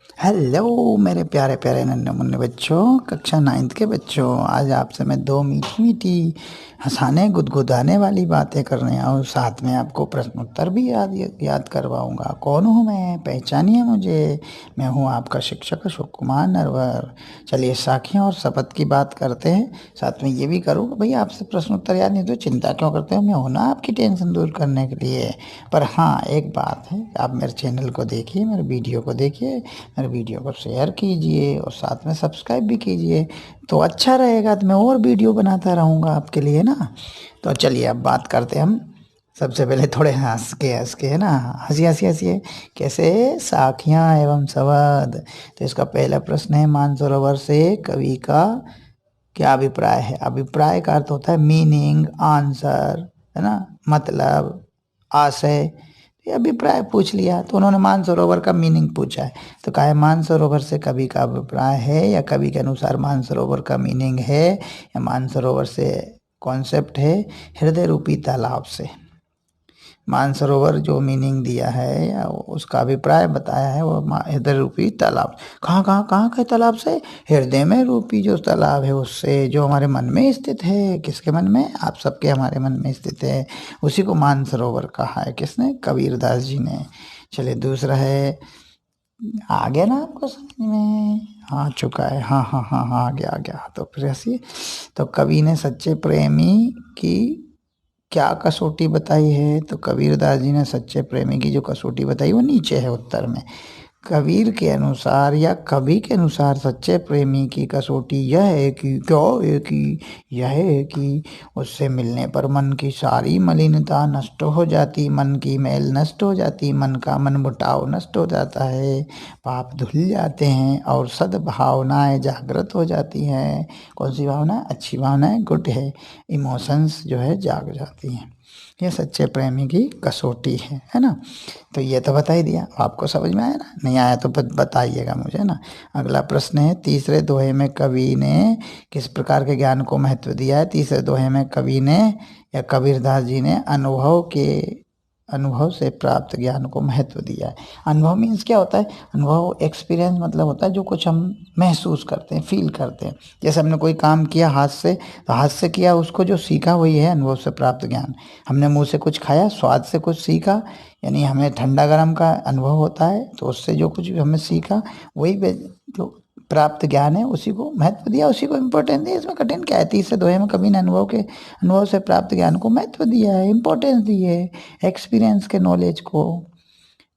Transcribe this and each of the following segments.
Hello मेरे प्यारे प्यारे नन्हे मुन्ने बच्चों, कक्षा 9th के बच्चों। आज आपसे मैं दो मीठी मीठी हंसाने गुदगुदाने वाली बातें करने और साथ में आपको प्रश्न उत्तर भी याद करवाऊंगा। कौन हूँ मैं, पहचानिए मुझे। मैं हूँ आपका शिक्षक अशोक कुमार नरवर। चलिए साखियों और शपथ की बात करते हैं, साथ में ये भी करूँगा भाई आपसे प्रश्न उत्तर याद नहीं तो चिंता क्यों करते हो, मैं हूँ ना आपकी टेंशन दूर करने के लिए। पर हाँ, एक बात है, आप मेरे चैनल को देखिए, मेरे वीडियो को देखिए, मेरे वीडियो को शेयर कीजिए और साथ में सब्सक्राइब भी कीजिए तो अच्छा रहेगा। तो मैं और वीडियो बनाता रहूँगा आपके लिए ना। तो चलिए अब बात करते हैं हम। सबसे पहले थोड़े हंस के है ना, हंसिए कैसे साखियाँ एवं शब्द। तो इसका पहला प्रश्न है, मानसरोवर से कवि का क्या अभिप्राय है। अभिप्राय का अर्थ होता है मीनिंग, आंसर, है ना, मतलब, आशय। ये अभिप्राय पूछ लिया तो उन्होंने मानसरोवर का मीनिंग पूछा है। तो कहा है मानसरोवर से कवि का अभिप्राय है या कवि के अनुसार मानसरोवर का मीनिंग है या मानसरोवर से कॉन्सेप्ट है हृदय रूपी तालाब से। मानसरोवर जो मीनिंग दिया है या उसका अभिप्राय बताया है वो हृदय रूपी तालाब। कहाँ के तालाब से? हृदय में रूपी जो तालाब है उससे, जो हमारे मन में स्थित है। किसके मन में? आप सबके हमारे मन में स्थित है, उसी को मानसरोवर कहा है। किसने? कबीरदास जी ने। चलिए दूसरा है, आ गया ना आपको समझ में? आ चुका है, हाँ, आ गया। तो फिर ऐसी, तो कवि ने सच्चे प्रेमी की क्या कसौटी बताई है। तो कबीरदास जी ने सच्चे प्रेमी की जो कसौटी बताई वो नीचे है उत्तर में। कबीर के अनुसार या कवि के अनुसार सच्चे प्रेमी की कसौटी यह है कि यह है कि उससे मिलने पर मन की सारी मलिनता नष्ट हो जाती, मन की मैल नष्ट हो जाती, मन का मनमुटाव नष्ट हो जाता है, पाप धुल जाते हैं और सद्भावनाएं जागृत हो जाती हैं। कौन सी भावना? अच्छी भावनाएं, गुड है, इमोशंस जो है जाग जाती हैं। ये सच्चे प्रेमी की कसौटी है ना। तो ये तो बता ही दिया, आपको समझ में आया ना? नहीं आया तो बताइएगा मुझे ना। अगला प्रश्न है, तीसरे दोहे में कवि ने किस प्रकार के ज्ञान को महत्व दिया है। तीसरे दोहे में कवि ने या कबीरदास जी ने अनुभव से प्राप्त ज्ञान को महत्व दिया है। अनुभव मीन्स क्या होता है? अनुभव, एक्सपीरियंस मतलब होता है जो कुछ हम महसूस करते हैं, फील करते हैं। जैसे हमने कोई काम किया हाथ से, तो हाथ से किया, उसको जो सीखा वही है अनुभव से प्राप्त ज्ञान। हमने मुंह से कुछ खाया, स्वाद से कुछ सीखा, यानी हमें ठंडा गर्म का अनुभव होता है, तो उससे जो कुछ हमने सीखा वही जो प्राप्त ज्ञान है उसी को महत्व दिया, उसी को इम्पोर्टेंस दिया। इसमें कठिन क्या है? तीसरे दोहे में कवि ने अनुभव से प्राप्त ज्ञान को महत्व दिया है, इम्पोर्टेंस दी है, एक्सपीरियंस के नॉलेज को।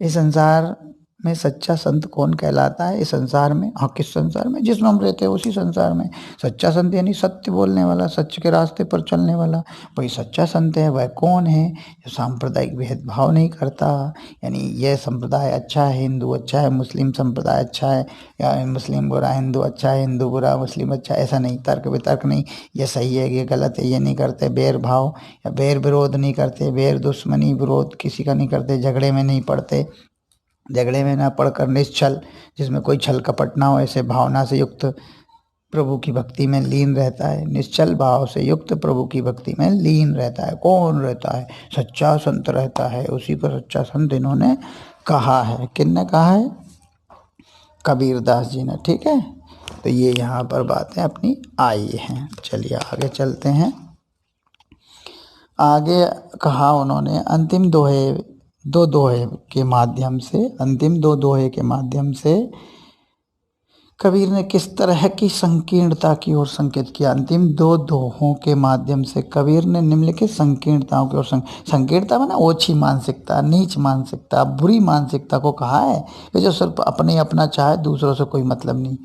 इस संसार में सच्चा संत कौन कहलाता है? इस संसार में, हाँ, किस संसार में? जिसमें हम रहते हैं उसी संसार में। सच्चा संत यानी सत्य बोलने वाला, सच के रास्ते पर चलने वाला, वही सच्चा संत है। वह कौन है? जो सांप्रदायिक भेदभाव नहीं करता, यानी यह संप्रदाय अच्छा है, हिंदू अच्छा है, मुस्लिम संप्रदाय अच्छा है, या मुस्लिम बुरा हिंदू अच्छा है, हिंदू बुरा मुस्लिम अच्छा है, ऐसा नहीं। तर्क वितर्क नहीं, ये सही है ये गलत है ये नहीं करते। बैर भाव या बैर विरोध नहीं करते, बैर दुश्मनी विरोध किसी का नहीं करते, झगड़े में नहीं पड़ते, झगड़े में ना पड़कर निश्चल, जिसमें कोई छल कपट ना हो, ऐसे भावना से युक्त प्रभु की भक्ति में लीन रहता है। निश्चल भाव से युक्त प्रभु की भक्ति में लीन रहता है। कौन रहता है? सच्चा संत रहता है, उसी को सच्चा संत इन्होंने कहा है। किसने कहा है? कबीरदास जी ने। ठीक है, तो ये यहाँ पर बातें अपनी आई हैं। चलिए आगे चलते हैं। आगे कहा उन्होंने अंतिम दो दोहे के माध्यम से, अंतिम दो दोहे के माध्यम से कबीर ने किस तरह की संकीर्णता की ओर संकेत किया। अंतिम दो दोहों के माध्यम से कबीर ने निम्नलिखित संकीर्णताओं की ओर संकीर्णता माना ओछी मानसिकता, नीच मानसिकता, बुरी मानसिकता को कहा है कि जो सिर्फ अपने अपना चाहे, दूसरों से कोई मतलब नहीं,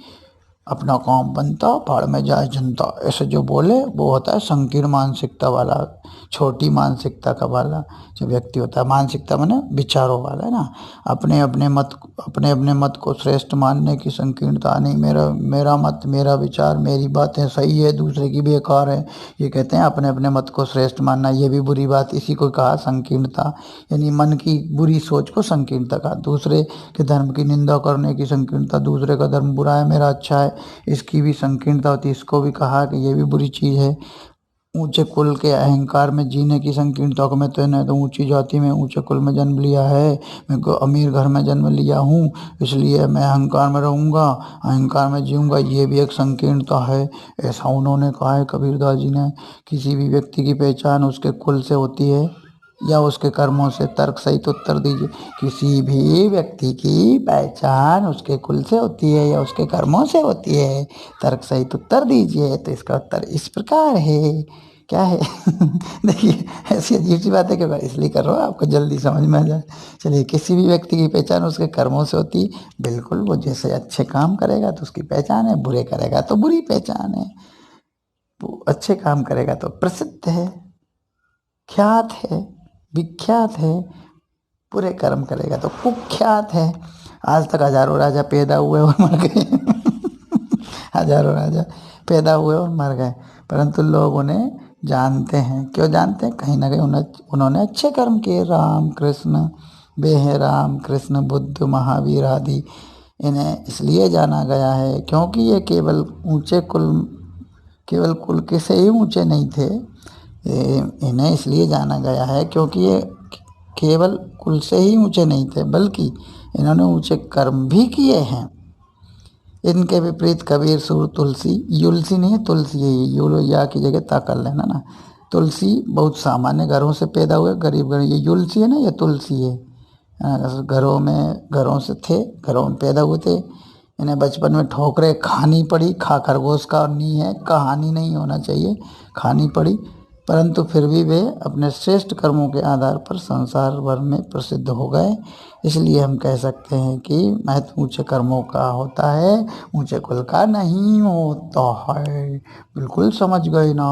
अपना काम बनता भाड़ में जाए जनता, ऐसे जो बोले वो होता है संकीर्ण मानसिकता वाला, छोटी मानसिकता का वाला जो व्यक्ति होता है। मानसिकता माने विचारों वाला, है ना। अपने अपने मत को श्रेष्ठ मानने की संकीर्णता नहीं। मेरा मत, मेरा विचार, मेरी बातें सही है, दूसरे की बेकार है, ये कहते हैं अपने अपने मत को श्रेष्ठ मानना। ये भी बुरी बात, इसी को कहा संकीर्णता, यानी मन की बुरी सोच को संकीर्णता कहा। दूसरे के धर्म की निंदा करने की संकीर्णता, दूसरे का धर्म बुरा है मेरा अच्छा है, इसकी भी संकीर्णता होती है, इसको भी कहा कि ये भी बुरी चीज़ है। ऊंचे कुल के अहंकार में जीने की संकीर्णता को मैं तय तो ऊंची जाति में ऊंचे कुल में जन्म लिया है, मैं को अमीर घर में जन्म लिया हूँ, इसलिए मैं अहंकार में रहूँगा, अहंकार में जीऊँगा, ये भी एक संकीर्णता है। ऐसा उन्होंने कहा है कबीरदास जी ने। किसी भी व्यक्ति की पहचान उसके कुल से होती है या उसके कर्मों से? तर्क सहित उत्तर दीजिए। किसी भी व्यक्ति की पहचान उसके कुल से होती है या उसके कर्मों से होती है? तर्क सहित उत्तर दीजिए। तो इसका उत्तर इस प्रकार है। क्या है? देखिए, ऐसी अजीब सी बात है कि मैं इसलिए कर रहा हूँ आपको जल्दी समझ में आ जाए। चलिए, किसी भी व्यक्ति की पहचान उसके कर्मों से होती है। बिल्कुल, वो जैसे अच्छे काम करेगा तो उसकी पहचान है, बुरे करेगा तो बुरी पहचान है। वो अच्छे काम करेगा तो प्रसिद्ध है, ख्यात है, विख्यात है, बुरे कर्म करेगा तो कुख्यात है। आज तक हजारों राजा पैदा हुए और मर गए। हजारों राजा पैदा हुए और मर गए, परंतु लोग उन्हें जानते हैं। क्यों जानते हैं? कहीं ना कहीं उन्होंने अच्छे कर्म किए। राम कृष्ण बेह राम कृष्ण बुद्ध महावीर आदि, इन्हें इसलिए जाना गया है क्योंकि ये केवल कुल के से ही ऊंचे नहीं थे। इन्हें इसलिए जाना गया है क्योंकि ये केवल कुल से ही ऊंचे नहीं थे, बल्कि इन्होंने ऊंचे कर्म भी किए हैं। इनके विपरीत कबीर सूर तुलसी, युलसी नहीं है, तुलसी है। युल या की जगह ता कर लेना ना। तुलसी बहुत सामान्य घरों से पैदा हुए, गरीब घर। ये युलसी है ना, ये तुलसी है। घरों से थे, घरों में पैदा हुए थे। इन्हें बचपन में ठोकरें खानी पड़ी। खा खरगोश का नहीं है, कहानी नहीं होना चाहिए, खानी पड़ी। परंतु फिर भी वे अपने श्रेष्ठ कर्मों के आधार पर संसार भर में प्रसिद्ध हो गए। इसलिए हम कह सकते हैं कि महत्व ऊंचे कर्मों का होता है, ऊंचे कुल का नहीं होता है। बिल्कुल समझ गए ना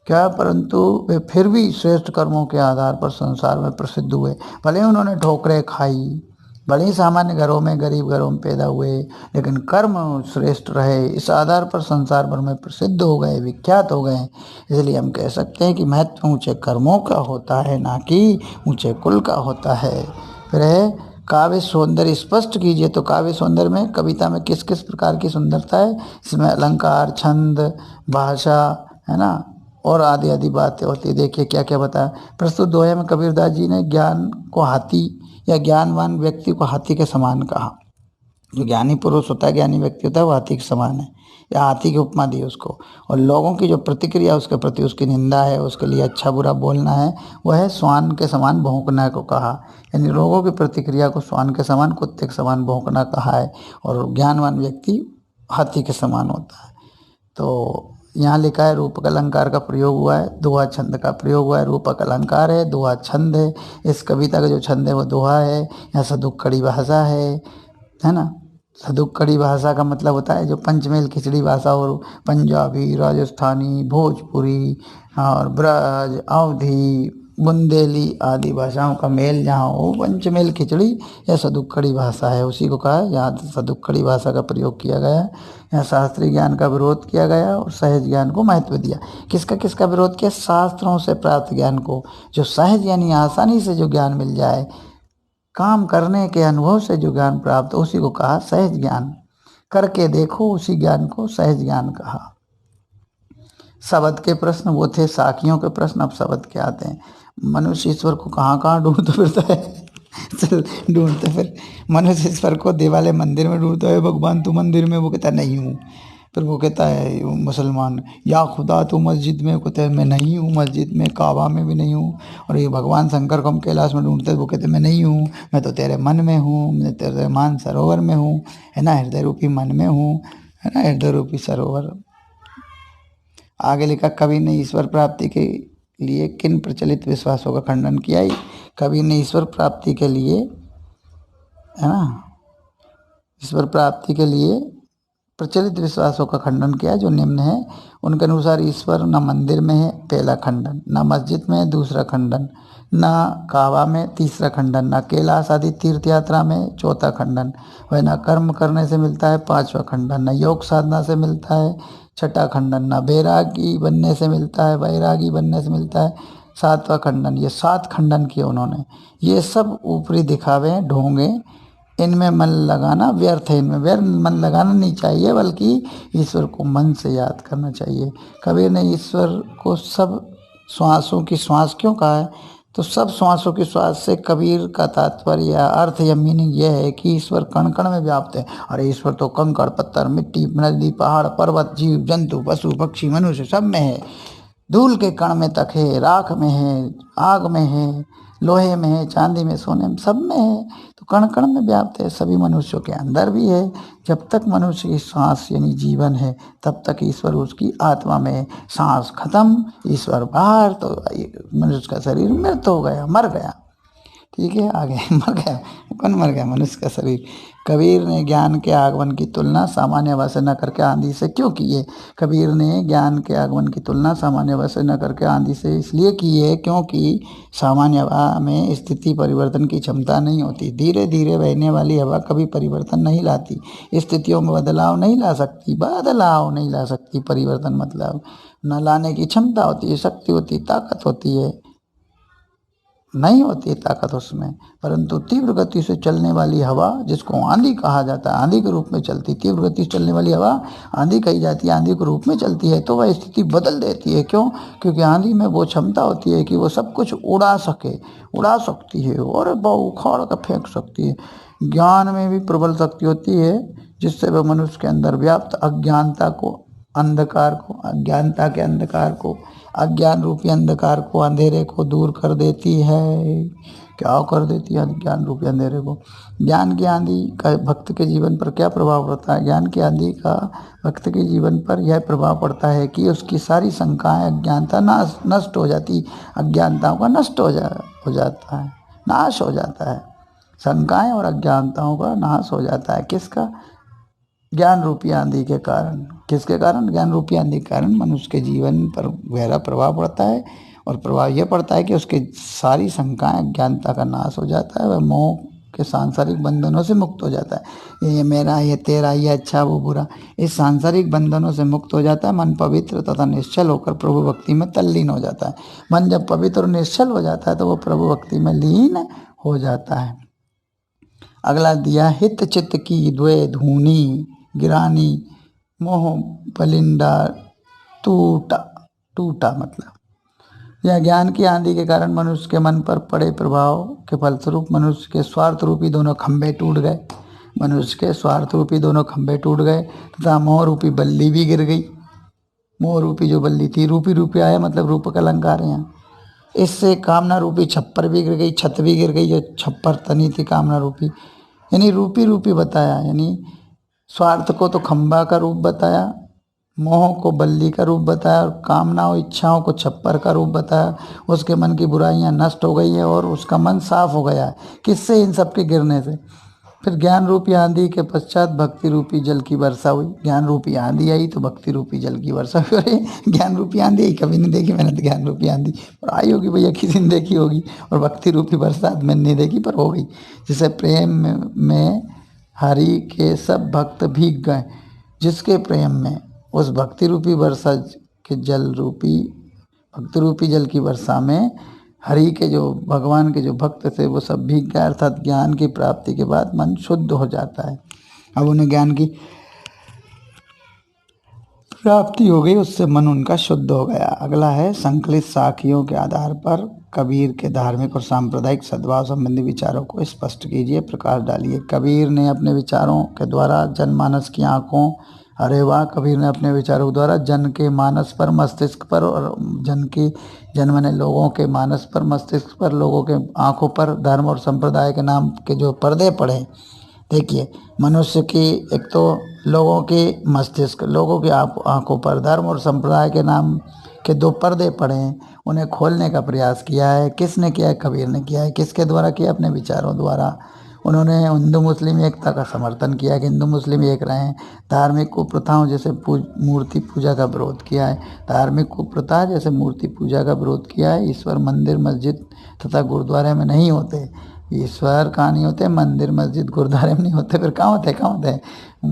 क्या? परंतु वे फिर भी श्रेष्ठ कर्मों के आधार पर संसार में प्रसिद्ध हुए। भले ही उन्होंने ठोकरें खाई, भले ही सामान्य घरों में, गरीब घरों में पैदा हुए, लेकिन कर्म श्रेष्ठ रहे। इस आधार पर संसार भर में प्रसिद्ध हो गए, विख्यात हो गए। इसलिए हम कह सकते हैं कि महत्व ऊंचे कर्मों का होता है, ना कि ऊंचे कुल का होता है। फिर है काव्य सौंदर्य स्पष्ट कीजिए। तो काव्य सौंदर्य में, कविता में किस किस प्रकार की सुंदरता है? इसमें अलंकार, छंद, भाषा, है ना, और आदि आदि बातें होती है। देखिए क्या क्या बताया। प्रस्तुत दोहे में कबीरदास जी ने ज्ञान को हाथी या ज्ञानवान व्यक्ति को हाथी के समान कहा। जो ज्ञानी पुरुष होता है, ज्ञानी व्यक्ति होता है, वो हाथी के समान है, या हाथी की उपमा दी उसको। और लोगों की जो प्रतिक्रिया उसके प्रति, उसकी निंदा है, उसके लिए अच्छा बुरा बोलना है, वह है श्वान के समान भौंकना को कहा। यानी लोगों की प्रतिक्रिया को श्वान के समान, कुत्ते के समान भौंकना कहा है। और ज्ञानवान व्यक्ति हाथी के समान होता है। तो यहाँ लिखा है रूपक अलंकार का प्रयोग हुआ है, दोहा छंद का प्रयोग हुआ है। रूपक अलंकार है, दोहा छंद है। इस कविता का जो छंद है वो दोहा है। यहाँ सदुक्कड़ी भाषा है ना। सदुक्कड़ी भाषा का मतलब होता है जो पंचमेल खिचड़ी भाषा, और पंजाबी, राजस्थानी, भोजपुरी और ब्रज, अवधी, बुंदेली आदि भाषाओं का मेल जहाँ हो, पंचमेल खिचड़ी या सदुक्कड़ी भाषा है, उसी को कहा है। यहाँ सदुक्कड़ी भाषा का प्रयोग किया गया है। यहाँ शास्त्रीय ज्ञान का विरोध किया गया और सहज ज्ञान को महत्व दिया। किसका किसका विरोध किया? शास्त्रों से प्राप्त ज्ञान को। जो सहज यानी आसानी से जो ज्ञान मिल जाए, काम करने के अनुभव से जो ज्ञान प्राप्त हो, उसी को कहा सहज ज्ञान। करके देखो, उसी ज्ञान को सहज ज्ञान कहा। शब्द के प्रश्न वो थे साखियों के प्रश्न, अब शब्द के आते हैं। मनुष्य ईश्वर को कहाँ कहाँ ढूंढता फिरता है। चल ढूंढते फिर मनुष्य ईश्वर को देवालय मंदिर में ढूंढता है। भगवान तू मंदिर में? वो कहता नहीं हूँ। फिर वो कहता है मुसलमान, या खुदा तू मस्जिद में? कहते हैं मैं नहीं हूँ मस्जिद में, काबा में भी नहीं हूँ। और ये भगवान शंकर को हम कैलाश में ढूंढते हैं, वो कहते मैं नहीं हूँ, मैं तो तेरे मन में हूँ, मैं तेरे मान सरोवर में हूँ, है ना, हृदय रूपी मन में हूँ, है ना, हृदय रूपी सरोवर। आगे लिखा, कवि ने ईश्वर प्राप्ति के लिए किन प्रचलित विश्वासों का खंडन किया? कवि ने ईश्वर प्राप्ति के लिए, है ना, ईश्वर प्राप्ति के लिए प्रचलित विश्वासों का खंडन किया जो निम्न है। उनके अनुसार ईश्वर न मंदिर में है, पहला खंडन, न मस्जिद में है, दूसरा खंडन, न काबा में, तीसरा खंडन, न कैलाश आदि तीर्थ यात्रा में, चौथा खंडन, वह न कर्म करने से मिलता है, पांचवा खंडन, न योग साधना से मिलता है, छठा खंडन, न बैरागी बनने से मिलता है, वैरागी बनने से मिलता है, सातवां खंडन। ये 7 खंडन किए उन्होंने। ये सब ऊपरी दिखावे हैं, ढोंगे, इनमें मन लगाना व्यर्थ है, इनमें व्यर्थ मन लगाना नहीं चाहिए, बल्कि ईश्वर को मन से याद करना चाहिए। कबीर ने ईश्वर को सब श्वासों की श्वास क्यों कहा है? तो सब श्वासों की श्वास से कबीर का तात्पर्य या अर्थ या मीनिंग यह है कि ईश्वर कण कण में व्याप्त है। अरे ईश्वर तो कंकड़ पत्थर मिट्टी नदी पहाड़ पर्वत जीव जंतु पशु पक्षी मनुष्य सब में है। धूल के कण में तक है, राख में है, आग में है, लोहे में है, चांदी में सोने में सब में है। तो कण कण में व्याप्त है, सभी मनुष्यों के अंदर भी है। जब तक मनुष्य की सांस यानी जीवन है तब तक ईश्वर उसकी आत्मा में है। सांस खत्म, ईश्वर बाहर, तो मनुष्य का शरीर मृत हो गया, मर गया। ठीक है, आगे मर गया, कौन मर गया? मनुष्य का शरीर। कबीर ने ज्ञान के आगमन की तुलना सामान्य हवा से न करके आंधी से क्यों की है? कबीर ने ज्ञान के आगमन की तुलना सामान्य हवा से न करके आंधी से इसलिए की है क्योंकि सामान्य हवा में स्थिति परिवर्तन की क्षमता नहीं होती। धीरे धीरे बहने वाली हवा कभी परिवर्तन नहीं लाती, स्थितियों में बदलाव नहीं ला सकती, परिवर्तन मतलब न लाने की क्षमता होती है, शक्ति होती, ताकत होती है, नहीं होती है ताकत उसमें। परंतु तीव्र गति से चलने वाली हवा, जिसको आंधी कहा जाता है, आंधी के रूप में चलती, तीव्र गति से चलने वाली हवा आंधी कही जाती है, आंधी के रूप में चलती है, तो वह स्थिति बदल देती है। क्यों? क्योंकि आंधी में वो क्षमता होती है कि वो सब कुछ उड़ा सकती है और बहुत उखाड़ कर फेंक सकती है। ज्ञान में भी प्रबल शक्ति होती है, जिससे वह मनुष्य के अंदर व्याप्त अज्ञानता के अज्ञान रूपी अंधकार को, अंधेरे को दूर कर देती है। क्या कर देती है? अज्ञान रूपी अंधेरे को। ज्ञान की आंधी का भक्त के जीवन पर क्या प्रभाव पड़ता है? ज्ञान की आंधी का भक्त के जीवन पर यह प्रभाव पड़ता है कि उसकी सारी शंकाएं, अज्ञानता नष्ट हो जाती, अज्ञानताओं का नाश हो जाता है। शंकाएं और अज्ञानताओं का नाश हो जाता है। किसका? ज्ञान रूपी आंधी के कारण। किसके कारण? ज्ञान रूपी आंधी के कारण मनुष्य के जीवन पर गहरा प्रभाव पड़ता है, और प्रभाव यह पड़ता है कि उसके सारी शंकाएं, अज्ञानता का नाश हो जाता है। वह मोह के सांसारिक बंधनों से मुक्त हो जाता है। ये मेरा, ये तेरा, ये अच्छा, वो बुरा, इस सांसारिक बंधनों से मुक्त हो जाता है। मन पवित्र तथा निश्चल होकर प्रभु भक्ति में तल्लीन हो जाता है। मन जब पवित्र और निश्चल हो जाता है तो वो प्रभु भक्ति में लीन हो जाता है। अगला दिया, हित चित्त की द्वे धूनी गिरानी मोह पलिंडा टूटा मतलब यह ज्ञान की आंधी के कारण मनुष्य के मन पर पड़े प्रभाव के फलस्वरूप मनुष्य के स्वार्थ रूपी दोनों खंभे टूट गए तथा मोह रूपी बल्ली भी गिर गई। मोह रूपी जो बल्ली थी, रूपी आया मतलब रूपक अलंकार है यहाँ। इससे कामना रूपी छप्पर भी गिर गई, छत भी गिर गई, जो छप्पर तनी थी कामना रूपी, यानी रूपी बताया, यानी स्वार्थ को तो खंभा का रूप बताया, मोह को बल्ली का रूप बताया, और कामनाओं इच्छाओं को छप्पर का रूप बताया। उसके मन की बुराइयां नष्ट हो गई है और उसका मन साफ हो गया है। किससे? इन सब के गिरने से। फिर ज्ञान रूपी आंधी के पश्चात भक्ति रूपी जल की वर्षा हुई। ज्ञान रूपी आंधी आई तो भक्ति रूपी जल की वर्षा हुई। अरे ज्ञान रूपी आंधी आई, कभी नहीं देखी मैंने तो ज्ञान रूपी आंधी, और आई होगी भैया, किसी ने देखी होगी। और भक्ति रूपी बरसात मैंने नहीं देखी, पर हो गई। जिसे प्रेम में हरि के सब भक्त भीग गए। जिसके प्रेम में उस भक्ति रूपी वर्षा के भक्ति रूपी जल की वर्षा में हरि के जो भगवान के जो भक्त थे वो सब भीग गए। अर्थात ज्ञान की प्राप्ति के बाद मन शुद्ध हो जाता है। अब उन्हें ज्ञान की प्राप्ति हो गई, उससे मन उनका शुद्ध हो गया। अगला है, संकलित साखियों के आधार पर कबीर के धार्मिक और सांप्रदायिक सद्भाव संबंधी विचारों को स्पष्ट कीजिए, प्रकाश डालिए। कबीर ने अपने विचारों के द्वारा जनमानस की आंखों कबीर ने अपने विचारों द्वारा जन के मानस पर, मस्तिष्क पर, और जनमने लोगों के मानस पर, मस्तिष्क पर, लोगों के आंखों पर धर्म और संप्रदाय के नाम के जो पर्दे पड़े। देखिए, मनुष्य की एक तो लोगों के मस्तिष्क, लोगों की आंखों पर धर्म और संप्रदाय के नाम के दो पर्दे पड़े हैं, उन्हें खोलने का प्रयास किया है। किसने किया है? कबीर ने किया है। किसके द्वारा किया? अपने विचारों द्वारा। उन्होंने हिंदू मुस्लिम एकता का समर्थन किया कि हिंदू मुस्लिम एक रहें। धार्मिक कुप्रथाओं जैसे मूर्ति पूजा का विरोध किया है। धार्मिक कुप्रथा जैसे मूर्ति पूजा का विरोध किया है। ईश्वर मंदिर, मस्जिद तथा गुरुद्वारे में नहीं होते। ईश्वर कहाँ नहीं होते? मंदिर, मस्जिद, गुरुद्वारे में नहीं होते। फिर कहाँ होते हैं?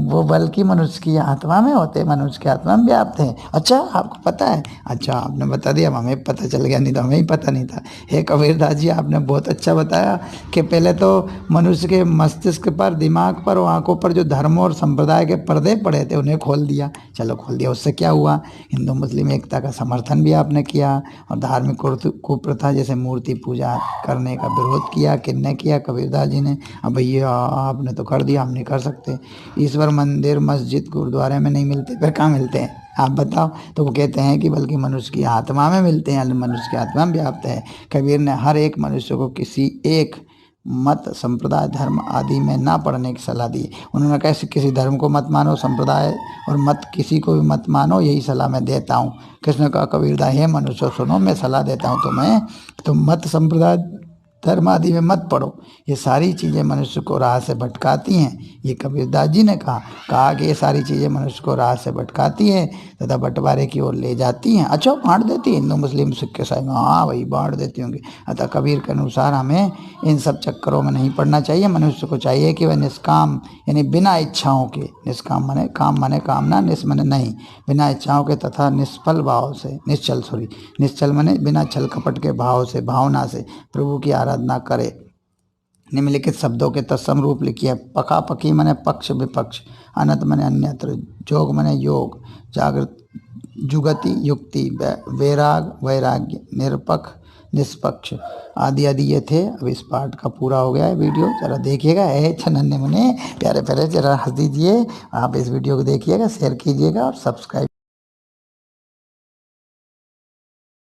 वो बल्कि मनुष्य की आत्मा में होते, मनुष्य की आत्मा में व्याप्त है। अच्छा, आपको पता है? अच्छा, आपने बता दिया, हमें पता चल गया, नहीं तो हमें ही पता नहीं था। हे कबीरदास जी, आपने बहुत अच्छा बताया कि पहले तो मनुष्य के मस्तिष्क पर, दिमाग पर और आंखों पर जो धर्म और संप्रदाय के पर्दे पड़े थे उन्हें खोल दिया। चलो खोल दिया, उससे क्या हुआ? हिंदू मुस्लिम एकता का समर्थन भी आपने किया और धार्मिक कुप्रथा जैसे मूर्ति पूजा करने का विरोध किया। किसने किया? कबीरदास जी ने। अब भैया आपने तो कर दिया, हम नहीं कर सकते। ईश्वर मंदिर, मस्जिद, गुरुद्वारे में नहीं मिलते, फिर कहाँ मिलते हैं? आप बताओ। तो वो कहते हैं कि बल्कि मनुष्य की आत्मा में मिलते हैं, मनुष्य की आत्मा में व्याप्त है। कबीर ने हर एक मनुष्य को किसी एक मत, संप्रदाय, धर्म आदि में ना पढ़ने की सलाह दी। उन्होंने कहा किसी धर्म को मत मानो, संप्रदाय और मत किसी को भी मत मानो, यही सलाह मैं देता हूँ। किसने कहा? कबीरदास, हे मनुष्य सुनो, मैं सलाह देता हूँ तुम्हें, तुम मत, संप्रदाय, धर्म आदि में मत पड़ो। ये सारी चीज़ें मनुष्य को राह से भटकाती हैं। ये कबीरदास जी ने कहा कि ये सारी चीज़ें मनुष्य को राह से भटकाती हैं तथा बंटवारे की ओर ले जाती हैं। अच्छा, बांट देती है हिंदू मुस्लिम सिख ईसाई में? हाँ भाई, बांट देती होंगी। अतः कबीर के अनुसार हमें इन सब चक्करों में नहीं पड़ना चाहिए। मनुष्य को चाहिए कि वह निष्काम, यानी बिना इच्छाओं के, निष्काम माने काम, माने कामना, निस माने नहीं, बिना इच्छाओं के तथा निष्फल भाव से, निश्चल माने बिना छल कपट के भाव से, भावना से प्रभु की आराधना करे। निम्नलिखित शब्दों के तत्सम रूप लिखिए। पकापकी माने पक्ष विपक्ष, अनंत माने अन्यत्र, जोग माने योग, जागृत जुगति युक्ति, वैराग वैराग्य, निरपक्ष निष्पक्ष, आदि आदि ये थे। अब इस पार्ट का पूरा हो गया है वीडियो, जरा देखिएगा। नन्हे मुन्ने प्यारे प्यारे, जरा हंस दीजिए। आप इस वीडियो को देखिएगा, शेयर कीजिएगा और सब्सक्राइब